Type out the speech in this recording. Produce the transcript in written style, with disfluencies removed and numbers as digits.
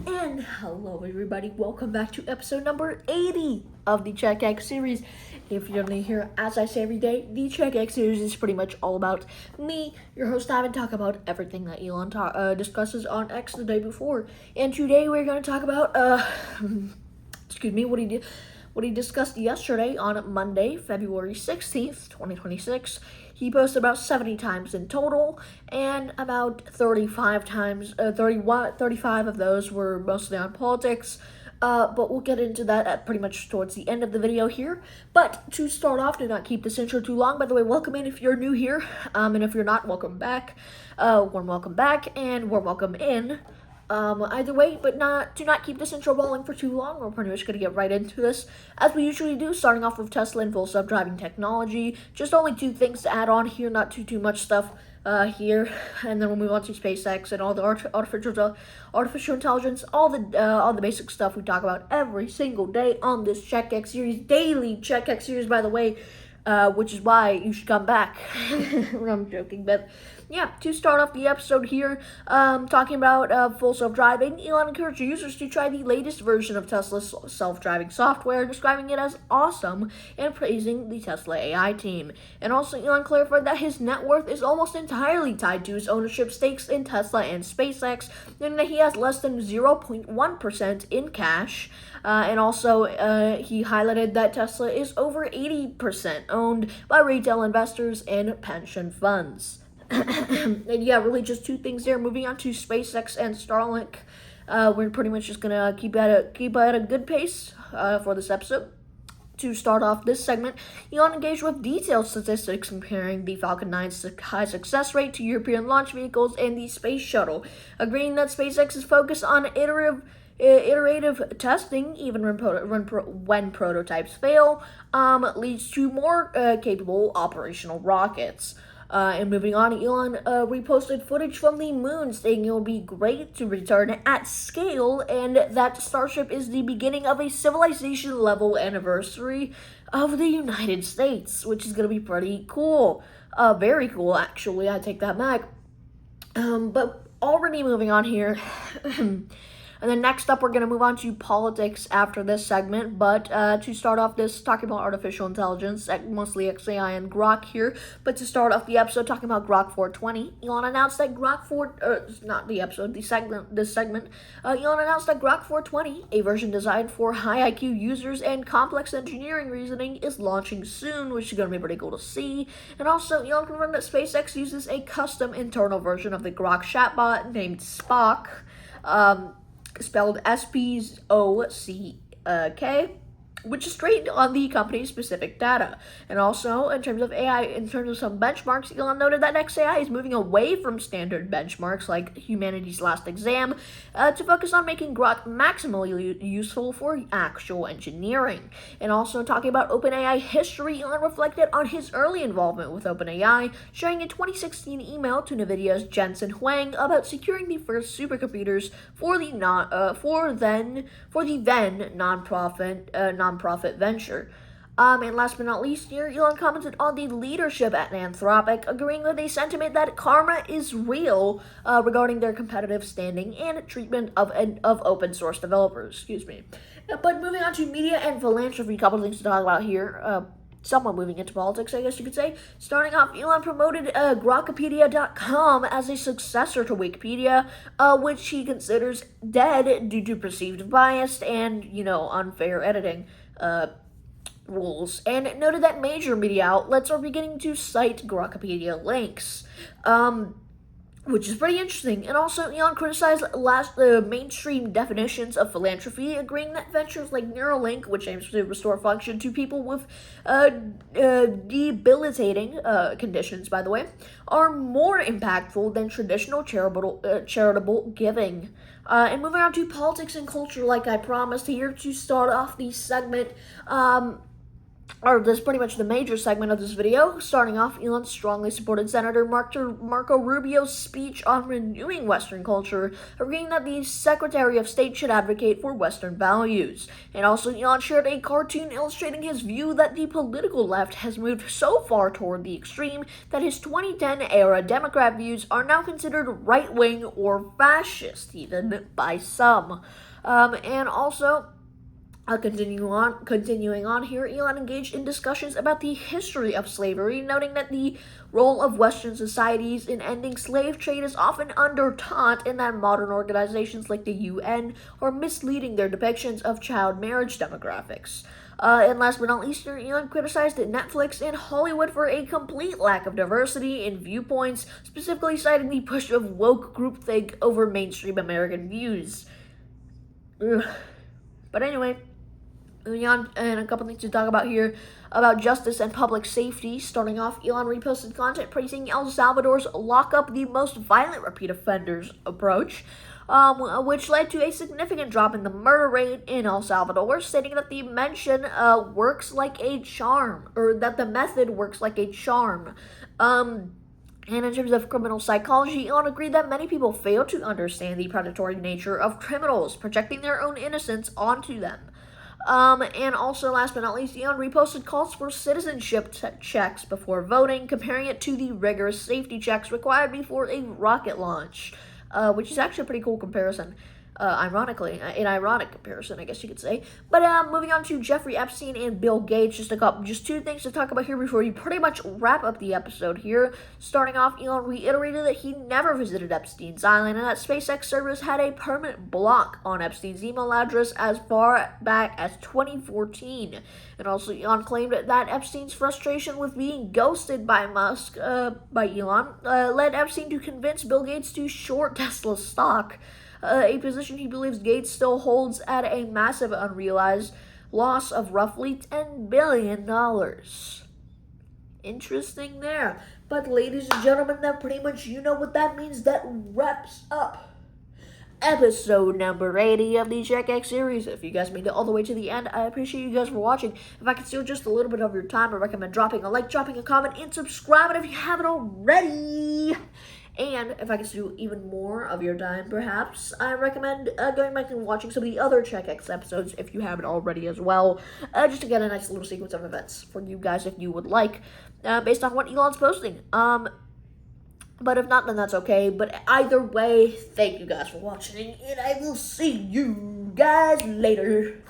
And hello everybody, welcome back to episode number 80 of the CheckX series. If you're new here, as I say every day, the CheckX series is pretty much all about me, your host Ivan, talk about everything that Elon discusses on X the day before. And today we're going to talk about, what he discussed yesterday on Monday, February 16th, 2026. He posted about 70 times in total, and about 35 of those were mostly on politics. But we'll get into that at pretty much towards the end of the video here. But to start off, do not keep this intro too long. By the way, welcome in if you're new here, and if you're not, welcome back. Warm welcome back, and warm welcome in. Either way, but do not keep this intro rolling for too long. We're pretty much going to get right into this, as we usually do, starting off with Tesla and full self-driving technology. Just only two things to add on here, not too much stuff here, and then we'll move on to SpaceX and all the artificial intelligence, all the basic stuff we talk about every single day on this CheckX series, daily CheckX series, by the way. Which is why you should come back. I'm joking, but yeah, to start off the episode here, talking about full self-driving, Elon encouraged users to try the latest version of Tesla's self-driving software, describing it as awesome and praising the Tesla AI team. And also, Elon clarified that his net worth is almost entirely tied to his ownership stakes in Tesla and SpaceX, and that he has less than 0.1% in cash. And also, he highlighted that Tesla is over 80% owned by retail investors and pension funds. And yeah, really just two things there. Moving on to SpaceX and Starlink. We're pretty much just gonna keep at a good pace for this episode. To start off this segment, Elon engaged with detailed statistics comparing the Falcon 9's high success rate to European launch vehicles and the space shuttle, agreeing that SpaceX is focused on iterative testing, even when prototypes fail, leads to more capable operational rockets. And moving on, Elon reposted footage from the moon, saying it would be great to return at scale, and that Starship is the beginning of a civilization-level anniversary of the United States, which is going to be pretty cool. Very cool, actually. I take that back. But already moving on here. And then next up, we're going to move on to politics after this segment. But to start off this, talking about artificial intelligence, mostly XAI and Grok here. But to start off the episode, talking about Grok 420, Elon announced that Elon announced that Grok 420, a version designed for high IQ users and complex engineering reasoning, is launching soon, which is going to be pretty cool to see. And also, Elon confirmed that SpaceX uses a custom internal version of the Grok chatbot named Spock. Spelled SPOCK, which is trained on the company's specific data. And also, in terms of AI, in terms of some benchmarks, Elon noted that XAI is moving away from standard benchmarks like humanity's last exam to focus on making Grok maximally useful for actual engineering. And also, talking about OpenAI history, Elon reflected on his early involvement with OpenAI, sharing a 2016 email to NVIDIA's Jensen Huang about securing the first supercomputers for the then nonprofit venture. And last but not least here, Elon commented on the leadership at Anthropic, agreeing with a sentiment that karma is real regarding their competitive standing and treatment of open source developers. But moving on to media and philanthropy, a couple things to talk about here. Somewhat moving into politics, I guess you could say. Starting off, Elon promoted Grokopedia.com as a successor to Wikipedia, which he considers dead due to perceived bias and, unfair editing rules, and noted that major media outlets are beginning to cite Grokopedia links. Which is pretty interesting. And also, Elon criticized mainstream definitions of philanthropy, agreeing that ventures like Neuralink, which aims to restore function to people with debilitating conditions, by the way, are more impactful than traditional charitable giving. And moving on to politics and culture, like I promised here to start off the segment, or this is pretty much the major segment of this video. Starting off, Elon strongly supported Senator Marco Rubio's speech on renewing Western culture, agreeing that the Secretary of State should advocate for Western values. And also, Elon shared a cartoon illustrating his view that the political left has moved so far toward the extreme that his 2010-era Democrat views are now considered right-wing or fascist, even by some. And also, continuing on here, Elon engaged in discussions about the history of slavery, noting that the role of Western societies in ending slave trade is often undertaught, and that modern organizations like the UN are misleading their depictions of child marriage demographics. And last but not least, Elon criticized Netflix and Hollywood for a complete lack of diversity in viewpoints, specifically citing the push of woke groupthink over mainstream American views. Ugh. But anyway, moving on, and a couple things to talk about here about justice and public safety. Starting off, Elon reposted content praising El Salvador's lock up the most violent repeat offenders approach, which led to a significant drop in the murder rate in El Salvador, stating that the works like a charm, or that the method works like a charm. And in terms of criminal psychology, Elon agreed that many people fail to understand the predatory nature of criminals, projecting their own innocence onto them. And also, last but not least, Elon reposted calls for citizenship checks before voting, comparing it to the rigorous safety checks required before a rocket launch, which is actually a pretty cool comparison. Ironically, an ironic comparison, I guess you could say. But moving on to Jeffrey Epstein and Bill Gates, just two things to talk about here before we pretty much wrap up the episode here. Starting off, Elon reiterated that he never visited Epstein's island and that SpaceX servers had a permanent block on Epstein's email address as far back as 2014. And also, Elon claimed that Epstein's frustration with being ghosted by Elon, led Epstein to convince Bill Gates to short Tesla's stock. A position he believes Gates still holds at a massive unrealized loss of roughly $10 billion. Interesting there. But ladies and gentlemen, that pretty much, you know what that means. That wraps up episode number 80 of the CheckX series. If you guys made it all the way to the end, I appreciate you guys for watching. If I could steal just a little bit of your time, I recommend dropping a like, dropping a comment, and subscribing if you haven't already. And if I could do even more of your time, perhaps, I recommend going back and watching some of the other CheckX episodes if you haven't already as well, just to get a nice little sequence of events for you guys if you would like, based on what Elon's posting. But if not, then that's okay. But either way, thank you guys for watching, and I will see you guys later.